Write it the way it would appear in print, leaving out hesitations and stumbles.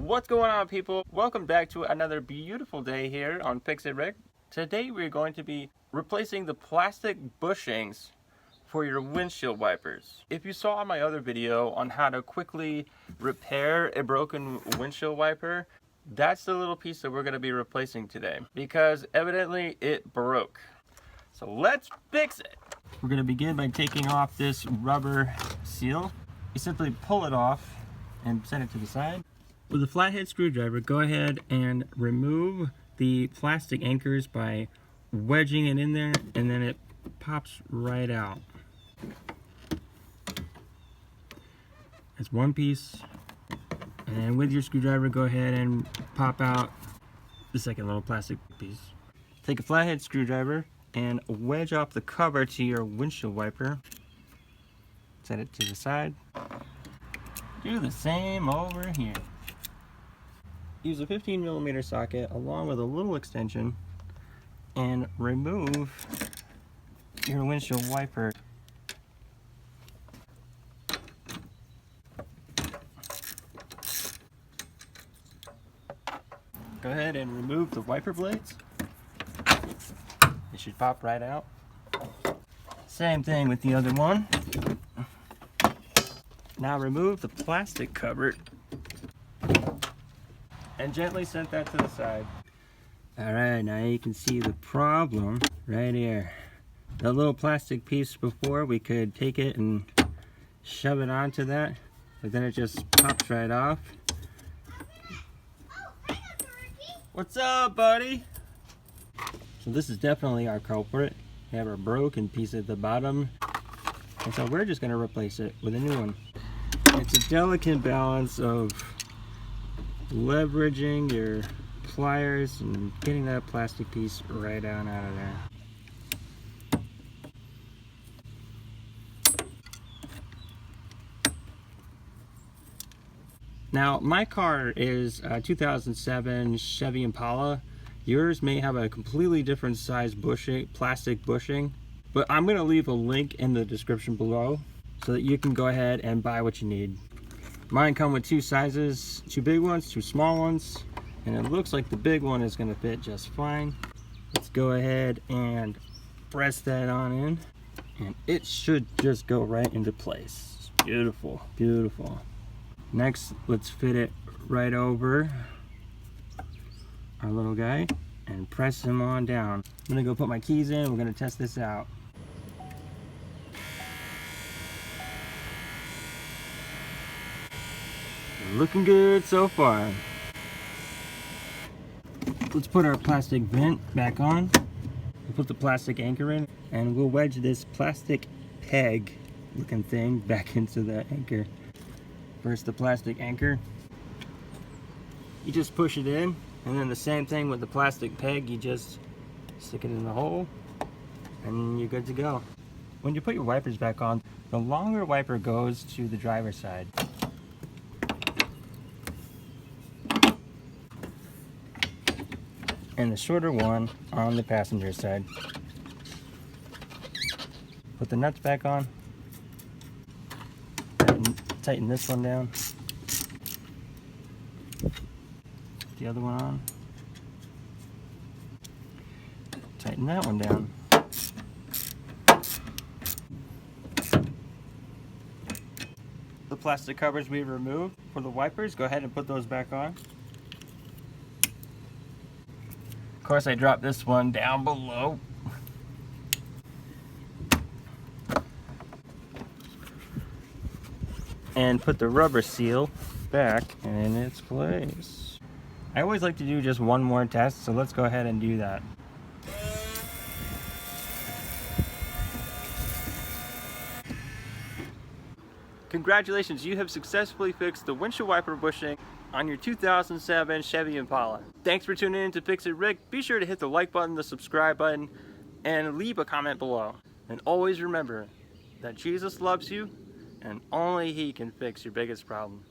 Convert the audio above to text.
What's going on, people? Welcome back to another beautiful day here on Fix It Rick. Today we're going to be replacing the plastic bushings for your windshield wipers. If you saw my other video on how to quickly repair a broken windshield wiper, that's the little piece that we're going to be replacing today because evidently it broke. So let's fix it. We're going to begin by taking off this rubber seal. You simply pull it off and set it to the side. With a flathead screwdriver, go ahead and remove the plastic anchors by wedging it in there, and then it pops right out. That's one piece. And then with your screwdriver, go ahead and pop out the second little plastic piece. Take a flathead screwdriver and wedge off the cover to your windshield wiper. Set it to the side. Do the same over here. Use a 15mm socket along with a little extension and remove your windshield wiper. Go ahead and remove the wiper blades. It should pop right out. Same thing with the other one. Now remove the plastic cover and gently set that to the side. Alright, now you can see the problem right here. That little plastic piece before, we could take it and shove it onto that, but then it just pops right off. What's up, buddy? So this is definitely our culprit. We have our broken piece at the bottom, and so we're just going to replace it with a new one. It's a delicate balance of leveraging your pliers and getting that plastic piece right on out of there. Now, my car is a 2007 Chevy Impala. Yours may have a completely different size bushing, plastic bushing, but I'm going to leave a link in the description below so that you can go ahead and buy what you need. Mine come with two sizes, two big ones, two small ones, and it looks like the big one is going to fit just fine. Let's go ahead and press that on in, and it should just go right into place. Beautiful, beautiful. Next, let's fit it right over our little guy and press him on down. I'm gonna go put my keys in. We're gonna test this out. Looking good so far. Let's put our plastic vent back on. We'll put the plastic anchor in, and we'll wedge this plastic peg looking thing back into the anchor. First, the plastic anchor. You just push it in, and then the same thing with the plastic peg. You just stick it in the hole, and you're good to go. When you put your wipers back on, the longer wiper goes to the driver's side. And the shorter one on the passenger side. Put the nuts back on. Tighten this one down. Put the other one on. Tighten that one down. The plastic covers we removed for the wipers, go ahead and put those back on. Of course, I dropped this one down below. And put the rubber seal back in its place. I always like to do just one more test, so let's go ahead and do that. Congratulations, you have successfully fixed the windshield wiper bushing on your 2007 Chevy Impala. Thanks for tuning in to Fix It Rick. Be sure to hit the like button, the subscribe button, and leave a comment below. And always remember that Jesus loves you, and only He can fix your biggest problem.